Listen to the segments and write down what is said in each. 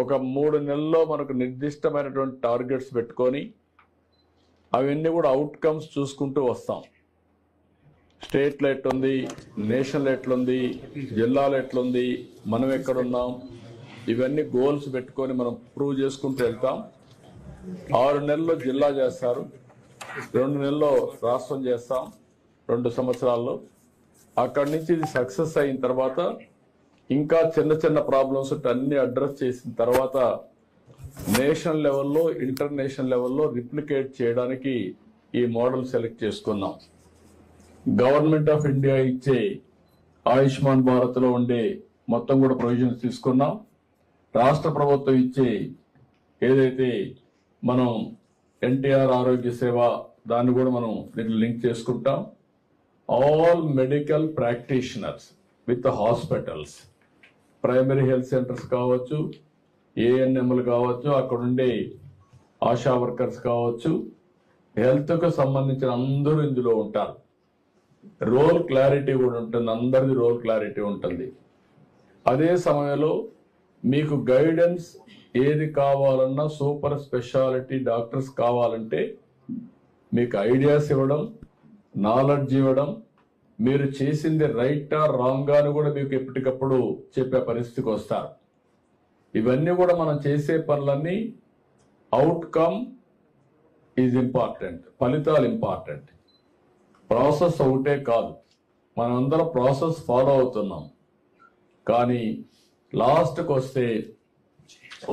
ఒక 3 నెలల్లో మనకు నిర్దిష్టమైనటువంటి టార్గెట్స్ పెట్టుకొని అవన్నీ కూడా అవుట్కమ్స్ చూసుకుంటూ వస్తాం. స్టేట్లో ఎట్లుంది, నేషనల్ ఎట్లుంది, జిల్లాలో ఎట్లుంది, మనం ఎక్కడున్నాం, ఇవన్నీ గోల్స్ పెట్టుకొని మనం ప్రూవ్ చేసుకుంటూ వెళ్తాం. 6 నెలల్లో జిల్లా చేస్తారు, 2 నెలల్లో రాష్ట్రం చేస్తాం, 2 సంవత్సరాల్లో. అక్కడి నుంచి ఇది సక్సెస్ అయిన తర్వాత ఇంకా చిన్న చిన్న ప్రాబ్లమ్స్ అన్ని అడ్రస్ చేసిన తర్వాత నేషనల్ లెవెల్లో, ఇంటర్నేషనల్ లెవెల్లో రిప్లికేట్ చేయడానికి ఈ మోడల్ సెలెక్ట్ చేసుకున్నాం. గవర్నమెంట్ ఆఫ్ ఇండియా ఇచ్చే ఆయుష్మాన్ భారత్ లో ఉండే మొత్తం కూడా ప్రొవిజన్స్ తీసుకున్నాం. రాష్ట్ర ప్రభుత్వం ఇచ్చే ఏదైతే మనం ఎన్టీఆర్ ఆరోగ్య సేవ దాన్ని కూడా మనం దీన్ని లింక్ చేసుకుంటాం. All medical practitioners with hospitals, primary health centres కావచ్చు, ఏఎన్ఎంలు కావచ్చు, అక్కడ ఉండే ఆశా వర్కర్స్ కావచ్చు, హెల్త్కు సంబంధించిన అందరూ ఇందులో ఉంటారు. రోల్ క్లారిటీ కూడా ఉంటుంది, అందరిది రోల్ క్లారిటీ ఉంటుంది. అదే సమయంలో మీకు గైడెన్స్ ఏది కావాలన్నా, సూపర్ స్పెషాలిటీ డాక్టర్స్ కావాలంటే మీకు ఐడియాస్ ఇవ్వడం, నాలెడ్జ్ ఇవ్వడం, మీరు చేసింది రైటా రాంగా అని కూడా మీకు ఎప్పటికప్పుడు చెప్పే పరిస్థితికి వస్తారు. ఇవన్నీ కూడా మనం చేసే పనులన్నీ అవుట్కమ్ ఈజ్ ఇంపార్టెంట్, ఫలితాలు ఇంపార్టెంట్. ప్రాసెస్ ఒకటే కాదు, మనందరం ప్రాసెస్ ఫాలో అవుతున్నాం. కానీ లాస్ట్కి వస్తే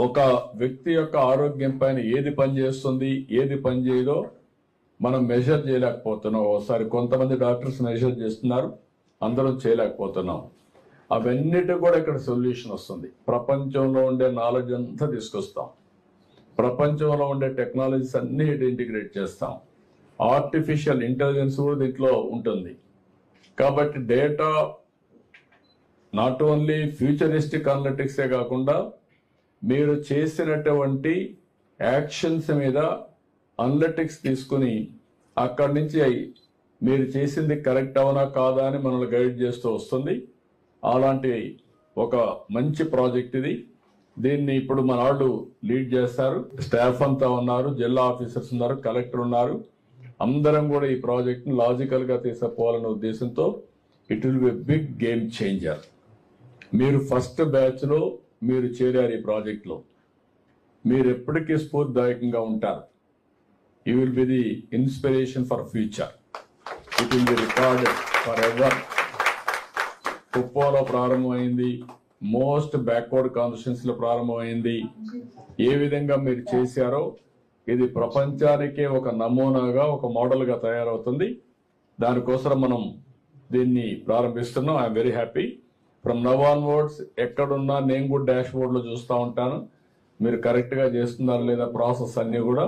ఒక వ్యక్తి యొక్క ఆరోగ్యం పైన ఏది పనిచేస్తుంది, ఏది పని చేయదో మనం మెజర్ చేయలేకపోతున్నాం. ఒకసారి కొంతమంది డాక్టర్స్ మెజర్ చేస్తున్నారు, అందరం చేయలేకపోతున్నాం. అవన్నిటి కూడా ఇక్కడ సొల్యూషన్ వస్తుంది. ప్రపంచంలో ఉండే నాలెడ్జ్ అంతా తీసుకొస్తాం, ప్రపంచంలో ఉండే టెక్నాలజీస్ అన్ని ఇంటిగ్రేట్ చేస్తాం. ఆర్టిఫిషియల్ ఇంటెలిజెన్స్ కూడా దీంట్లో ఉంటుంది. కాబట్టి డేటా నాట్ ఓన్లీ ఫ్యూచరిస్టిక్ అనలిటిక్సే కాకుండా మీరు చేసినటువంటి యాక్షన్స్ మీద అనలిటిక్స్ తీసుకుని అక్కడి నుంచి మీరు చేసింది కరెక్ట్ అవునా కాదా అని మనల్ని గైడ్ చేస్తూ వస్తుంది. అలాంటి ఒక మంచి ప్రాజెక్ట్ ఇది. దీన్ని ఇప్పుడు మన వాళ్ళు లీడ్ చేస్తారు. స్టాఫ్ అంతా ఉన్నారు, జిల్లా ఆఫీసర్స్ ఉన్నారు, కలెక్టర్ ఉన్నారు. అందరం కూడా ఈ ప్రాజెక్ట్ ని లాజికల్ గా తీసుకుపోవాలనే ఉద్దేశంతో it will be big game changer. మీరు ఫస్ట్ బ్యాచ్ లో మీరు చేరారు ఈ ప్రాజెక్ట్ లో, మీరు ఎప్పటికీ స్ఫూర్తిదాయకంగా ఉంటారు. You will be the inspiration for future. It will be recorded for ever. కుప్పంలో ప్రారంభమైంది, మోస్ట్ బ్యాక్వర్డ్ కాన్స్టిట్యుయెన్సీలో ప్రారంభమైంది. ఏ విధంగా మీరు చేశారో ఇది ప్రపంచానికే ఒక నమూనాగా, ఒక మోడల్గా తయారవుతుంది. దానికోసం మనం దీన్ని ప్రారంభిస్తున్నాం. I'm very happy. From now onwards ఎక్కడున్నా నేను కూడా డాష్ బోర్డ్ లో చూస్తూ ఉంటాను, మీరు కరెక్ట్ గా చేస్తున్నారా లేదా ప్రాసెస్ అన్ని కూడా.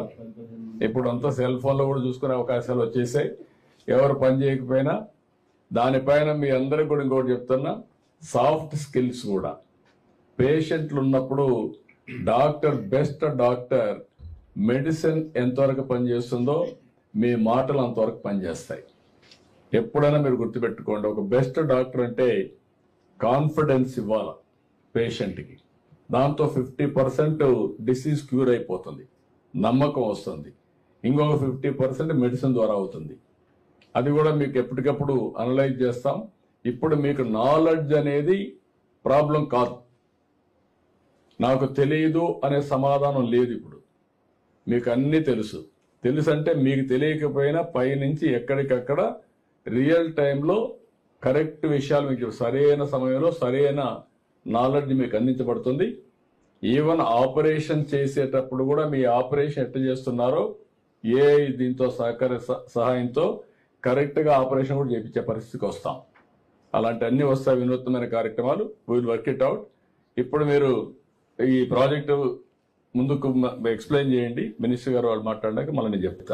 ఇప్పుడు అంతా సెల్ ఫోన్ లో కూడా చూసుకునే అవకాశాలు వచ్చేసాయి. ఎవరు పని చేయకపోయినా దానిపైన మీ అందరికి కూడా ఇంకోటి చెప్తున్నా, సాఫ్ట్ స్కిల్స్ కూడా. పేషెంట్లు ఉన్నప్పుడు డాక్టర్, బెస్ట్ డాక్టర్ మెడిసిన్ ఎంతవరకు పనిచేస్తుందో మీ మాటలు అంతవరకు పనిచేస్తాయి. ఎప్పుడైనా మీరు గుర్తుపెట్టుకోండి, ఒక బెస్ట్ డాక్టర్ అంటే కాన్ఫిడెన్స్ ఇవ్వాలి పేషెంట్కి. దాంతో 50% డిసీజ్ క్యూర్ అయిపోతుంది, నమ్మకం వస్తుంది. ఇంకొక 50% మెడిసిన్ ద్వారా అవుతుంది. అది కూడా మీకు ఎప్పటికప్పుడు అనలైజ్ చేస్తాం. ఇప్పుడు మీకు నాలెడ్జ్ అనేది ప్రాబ్లం కాదు, నాకు తెలియదు అనే సమాధానం లేదు. ఇప్పుడు మీకు అన్నీ తెలుసు. తెలుసు అంటే మీకు తెలియకపోయినా పైనుంచి ఎక్కడికక్కడ రియల్ టైంలో కరెక్ట్ విషయాలు మీకు సరైన సమయంలో సరైన నాలెడ్జ్ మీకు అందించబడుతుంది. ఈవెన్ ఆపరేషన్ చేసేటప్పుడు కూడా మీ ఆపరేషన్ ఎట్లా చేస్తున్నారో దీంతో సహాయంతో కరెక్ట్ గా ఆపరేషన్ కూడా చేయించే పరిస్థితికి వస్తాం. అలాంటి అన్ని వస్తాయి వినూత్నమైన కార్యక్రమాలు. Will work it out. ఇప్పుడు మీరు ఈ ప్రాజెక్టు ముందుకు ఎక్స్ప్లెయిన్ చేయండి, మినిస్టర్ గారు వాళ్ళు మాట్లాడాక మళ్ళీ నేను చెప్తాను.